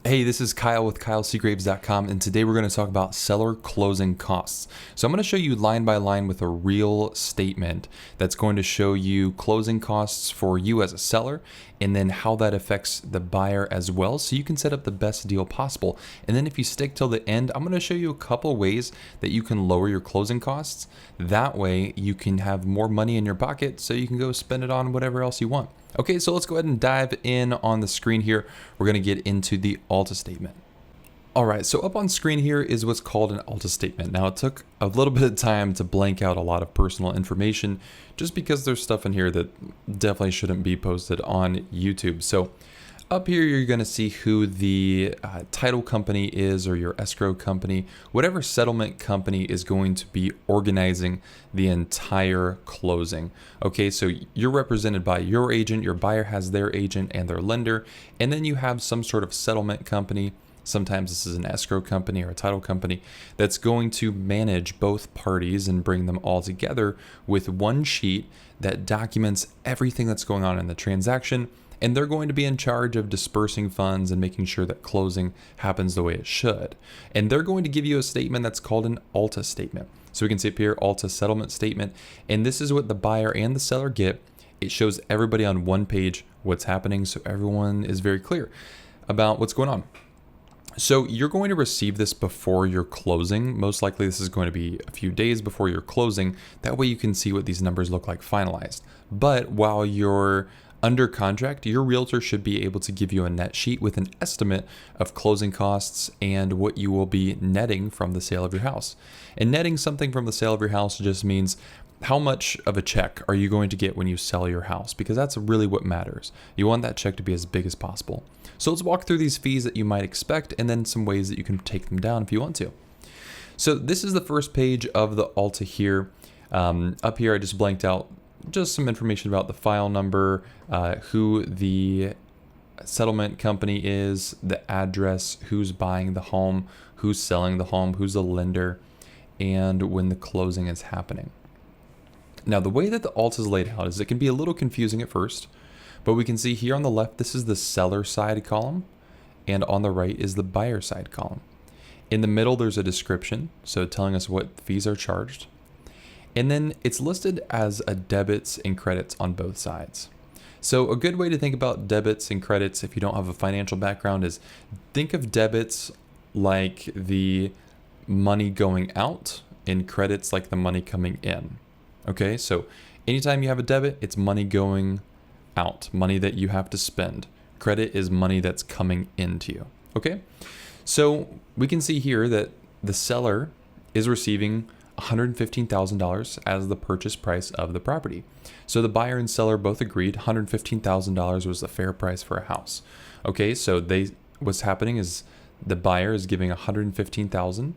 Hey, this is Kyle with KyleCGraves.com, and today we're going to talk about seller closing costs. So I'm going to show you line by line with a real statement that's going to show you closing costs for you as a seller, and then how that affects the buyer as well, so you can set up the best deal possible. And then if you stick till the end, I'm going to show you a couple ways that you can lower your closing costs. That way you can have more money in your pocket so you can go spend it on whatever else you want. Okay, so let's go ahead and dive in on the screen here. We're going to get into the ALTA statement. All right, so up on screen here is what's called an ALTA statement. Now, it took a little bit of time to blank out a lot of personal information just because there's stuff in here that definitely shouldn't be posted on YouTube. So up here, you're going to see who the title company is, or your escrow company, whatever settlement company is going to be organizing the entire closing. Okay, so you're represented by your agent, your buyer has their agent and their lender, and then you have some sort of settlement company. Sometimes this is an escrow company or a title company that's going to manage both parties and bring them all together with one sheet that documents everything that's going on in the transaction. And they're going to be in charge of dispersing funds and making sure that closing happens the way it should. And they're going to give you a statement that's called an ALTA statement. So we can see up here, ALTA settlement statement. And this is what the buyer and the seller get. It shows everybody on one page what's happening, so everyone is very clear about what's going on. So you're going to receive this before your closing. Most likely this is going to be a few days before your closing. That way you can see what these numbers look like finalized. But while you're under contract, your realtor should be able to give you a net sheet with an estimate of closing costs and what you will be netting from the sale of your house. And netting something from the sale of your house just means how much of a check are you going to get when you sell your house, because that's really what matters. You want that check to be as big as possible. So let's walk through these fees that you might expect and then some ways that you can take them down if you want to. So this is the first page of the ALTA here. Up here I just blanked out just some information about the file number, who the settlement company is, the address, who's buying the home, who's selling the home, who's the lender, and when the closing is happening. Now, the way that the ALTA is laid out is it can be a little confusing at first, but we can see here on the left, this is the seller side column, and on the right is the buyer side column. In the middle, there's a description, so telling us what fees are charged. And then it's listed as a debits and credits on both sides. So a good way to think about debits and credits if you don't have a financial background is think of debits like the money going out and credits like the money coming in. Okay, so anytime you have a debit, it's money going out, money that you have to spend. Credit is money that's coming into you. Okay, so we can see here that the seller is receiving $115,000 as the purchase price of the property. So the buyer and seller both agreed $115,000 was the fair price for a house. Okay, so what's happening is the buyer is giving $115,000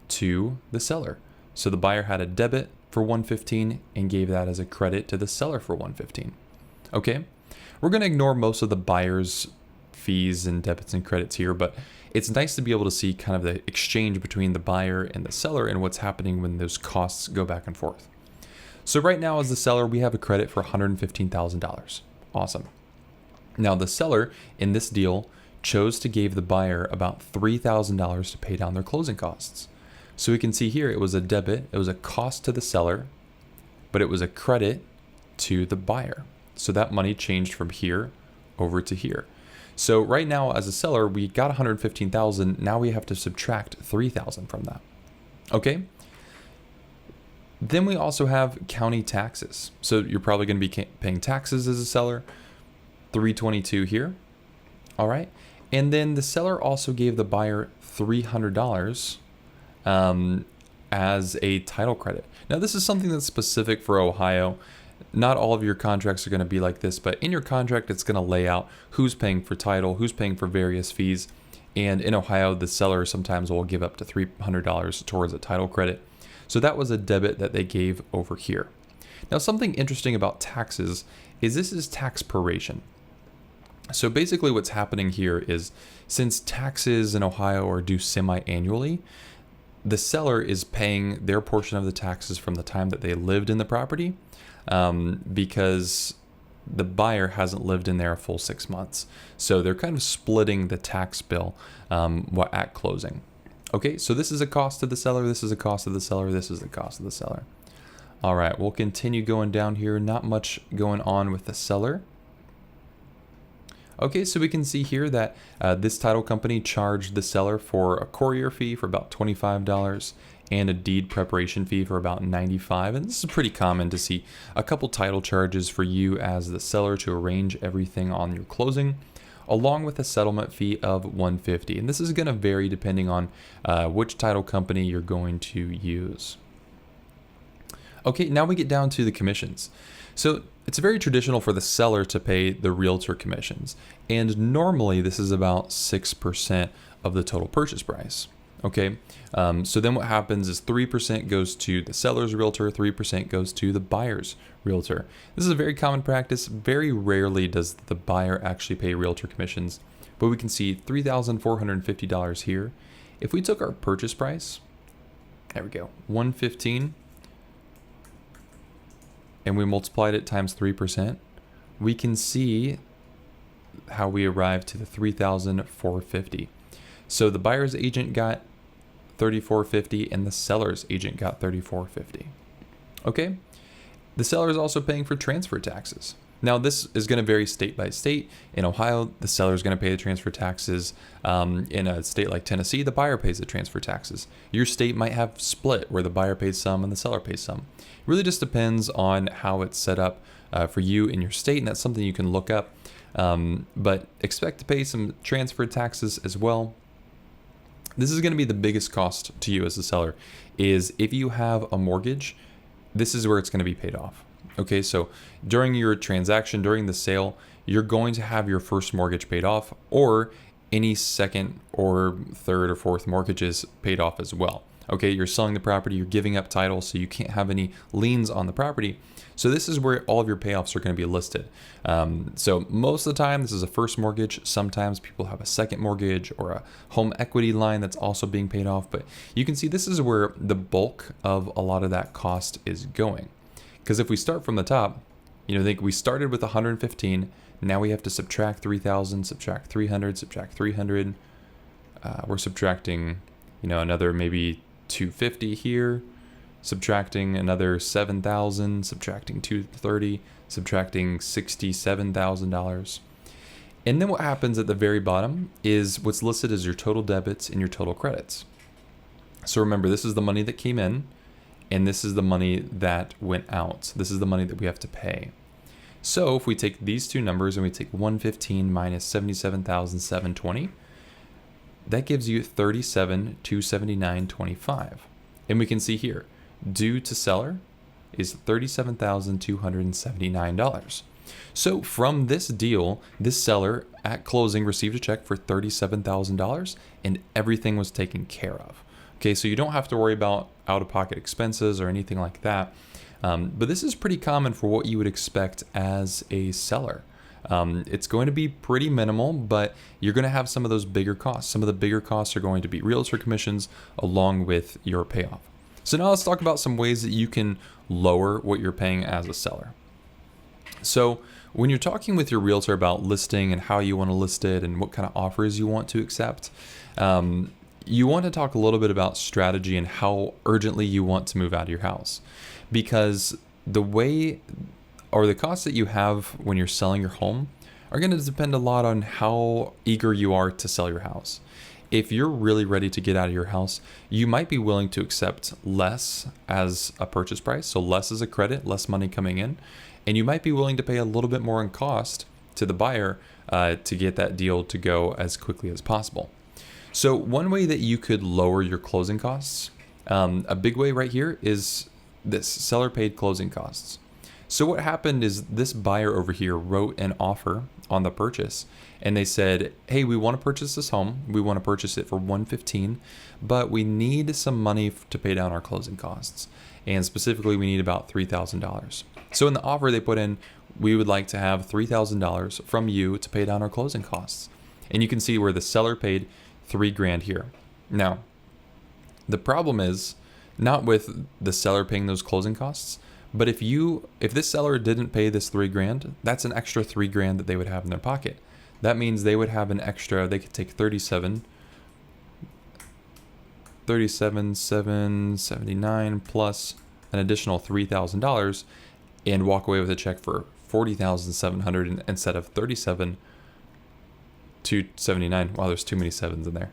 to the seller. So the buyer had a debit for $115,000 and gave that as a credit to the seller for $115,000. Okay, we're going to ignore most of the buyer's fees and debits and credits here, but it's nice to be able to see kind of the exchange between the buyer and the seller and what's happening when those costs go back and forth. So right now, as the seller, we have a credit for $115,000. Awesome. Now the seller in this deal chose to give the buyer about $3,000 to pay down their closing costs. So we can see here it was a debit, it was a cost to the seller, but it was a credit to the buyer. So that money changed from here over to here. So right now, as a seller, we got $115,000. Now we have to subtract $3,000 from that. Okay. Then we also have county taxes. So you're probably going to be paying taxes as a seller. $322 here. All right. And then the seller also gave the buyer $300 as a title credit. Now this is something that's specific for Ohio. Not all of your contracts are going to be like this, but in your contract, it's going to lay out who's paying for title, who's paying for various fees. And in Ohio, the seller sometimes will give up to $300 towards a title credit. So that was a debit that they gave over here. Now, something interesting about taxes is this is tax proration. So basically what's happening here is since taxes in Ohio are due semi-annually, the seller is paying their portion of the taxes from the time that they lived in the property, because the buyer hasn't lived in there a full 6 months. So they're kind of splitting the tax bill at closing. Okay, so this is a cost to the seller, this is a cost of the seller, this is the cost of the seller. All right, we'll continue going down here. Not much going on with the seller. Okay, so we can see here that this title company charged the seller for a courier fee for about $25 and a deed preparation fee for about $95. And this is pretty common to see a couple title charges for you as the seller to arrange everything on your closing, along with a settlement fee of $150. And this is going to vary depending on which title company you're going to use. Okay, now we get down to the commissions. So it's very traditional for the seller to pay the realtor commissions. And normally this is about 6% of the total purchase price. Okay, so then what happens is 3% goes to the seller's realtor, 3% goes to the buyer's realtor. This is a very common practice. Very rarely does the buyer actually pay realtor commissions, but we can see $3,450 here. If we took our purchase price, there we go, $115, and we multiplied it times 3%, we can see how we arrived to the $3,450. So the buyer's agent got $3,450 and the seller's agent got $3,450. Okay, the seller is also paying for transfer taxes. Now this is going to vary state by state. In Ohio, the seller is going to pay the transfer taxes. In a state like Tennessee, the buyer pays the transfer taxes. Your state might have split where the buyer pays some and the seller pays some. It really just depends on how it's set up for you in your state, and that's something you can look up. But expect to pay some transfer taxes as well. This is going to be the biggest cost to you as a seller, is if you have a mortgage, this is where it's going to be paid off. Okay, so during your transaction, during the sale, you're going to have your first mortgage paid off, or any second or third or fourth mortgages paid off as well. Okay, you're selling the property, you're giving up title, so you can't have any liens on the property. So this is where all of your payoffs are going to be listed. So most of the time, this is a first mortgage. Sometimes people have a second mortgage or a home equity line that's also being paid off. But you can see this is where the bulk of a lot of that cost is going. Because if we start from the top, think we started with 115. Now we have to subtract 3,000, subtract 300, subtract 300. We're subtracting, another maybe 250 here, subtracting another 7,000, subtracting 230, subtracting $67,000. And then what happens at the very bottom is what's listed as your total debits and your total credits. So remember, this is the money that came in, and this is the money that went out. This is the money that we have to pay. So if we take these two numbers and we take 115 minus 77,720, that gives you 37,279.25. And we can see here, due to seller is $37,279. So from this deal, this seller at closing received a check for $37,000 and everything was taken care of. Okay, so you don't have to worry about out-of-pocket expenses or anything like that. But this is pretty common for what you would expect as a seller. It's going to be pretty minimal, but you're going to have some of those bigger costs. Some of the bigger costs are going to be realtor commissions along with your payoff. So now let's talk about some ways that you can lower what you're paying as a seller. So when you're talking with your realtor about listing and how you want to list it and what kind of offers you want to accept, you want to talk a little bit about strategy and how urgently you want to move out of your house. Because the way or the costs that you have when you're selling your home are going to depend a lot on how eager you are to sell your house. If you're really ready to get out of your house, you might be willing to accept less as a purchase price, so less as a credit, less money coming in, and you might be willing to pay a little bit more in cost to the buyer to get that deal to go as quickly as possible. So one way that you could lower your closing costs, a big way right here is this seller paid closing costs. So what happened is this buyer over here wrote an offer on the purchase and they said, hey, we want to purchase this home. We want to purchase it for $115, but we need some money to pay down our closing costs. And specifically, we need about $3,000. So in the offer they put in, we would like to have $3,000 from you to pay down our closing costs. And you can see where the seller paid $3,000 here. Now, the problem is not with the seller paying those closing costs, But if this seller didn't pay this $3,000, that's an extra $3,000 that they would have in their pocket. That means they would have an extra, they could take 37,779 plus an additional $3,000 and walk away with a check for 40,700 instead of 37,279. Wow, there's too many sevens in there.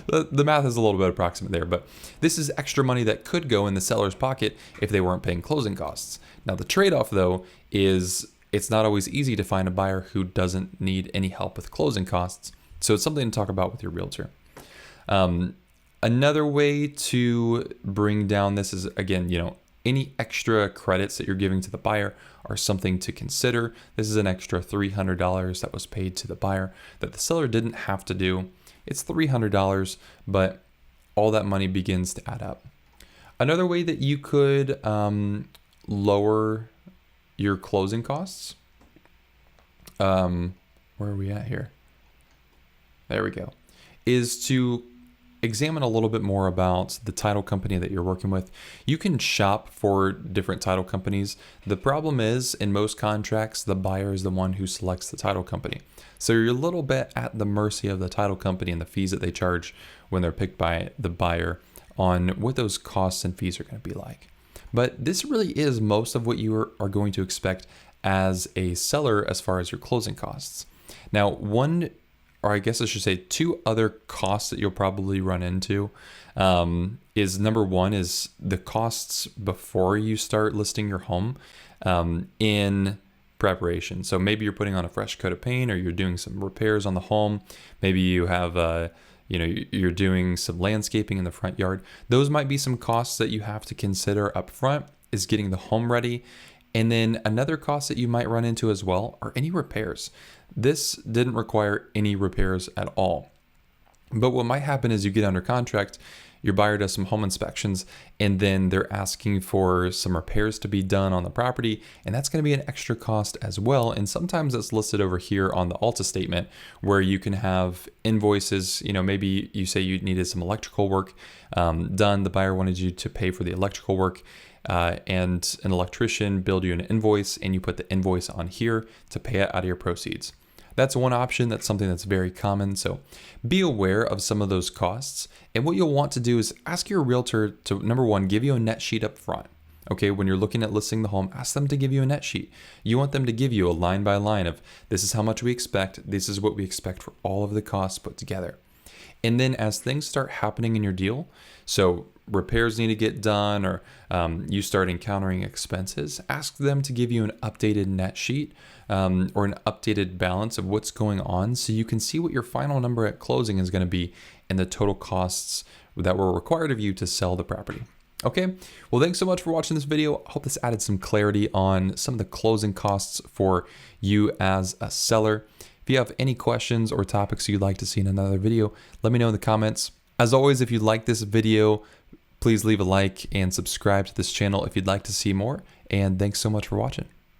The math is a little bit approximate there, but this is extra money that could go in the seller's pocket if they weren't paying closing costs. Now, the trade-off though is it's not always easy to find a buyer who doesn't need any help with closing costs. So it's something to talk about with your realtor. Another way to bring down this is, again, any extra credits that you're giving to the buyer are something to consider. This is an extra $300 that was paid to the buyer that the seller didn't have to do. It's $300, but all that money begins to add up. Another way that you could lower your closing costs, where are we at here? There we go, is to examine a little bit more about the title company that you're working with. You can shop for different title companies. The problem is, in most contracts, the buyer is the one who selects the title company. So you're a little bit at the mercy of the title company and the fees that they charge when they're picked by the buyer on what those costs and fees are going to be like. But this really is most of what you are going to expect as a seller as far as your closing costs. Now, or I guess I should say two other costs that you'll probably run into is number one is the costs before you start listing your home in preparation. So maybe you're putting on a fresh coat of paint or you're doing some repairs on the home. Maybe you have you're doing some landscaping in the front yard. Those might be some costs that you have to consider up front, is getting the home ready. And then another cost that you might run into as well are any repairs. This didn't require any repairs at all. But what might happen is you get under contract, your buyer does some home inspections, and then they're asking for some repairs to be done on the property, and that's going to be an extra cost as well. And sometimes it's listed over here on the Alta statement where you can have invoices. Maybe you say you needed some electrical work done. The buyer wanted you to pay for the electrical work. And an electrician billed you an invoice, and you put the invoice on here to pay it out of your proceeds. That's one option. That's something that's very common. So be aware of some of those costs. And what you'll want to do is ask your realtor to, number one, give you a net sheet up front. Okay, when you're looking at listing the home, ask them to give you a net sheet. You want them to give you a line by line of, this is how much we expect. This is what we expect for all of the costs put together. And then as things start happening in your deal, so repairs need to get done, or you start encountering expenses, ask them to give you an updated net sheet or an updated balance of what's going on, so you can see what your final number at closing is going to be and the total costs that were required of you to sell the property. Okay, well, thanks so much for watching this video. I hope this added some clarity on some of the closing costs for you as a seller. If you have any questions or topics you'd like to see in another video, let me know in the comments. As always, if you like this video, please leave a like and subscribe to this channel if you'd like to see more. And thanks so much for watching.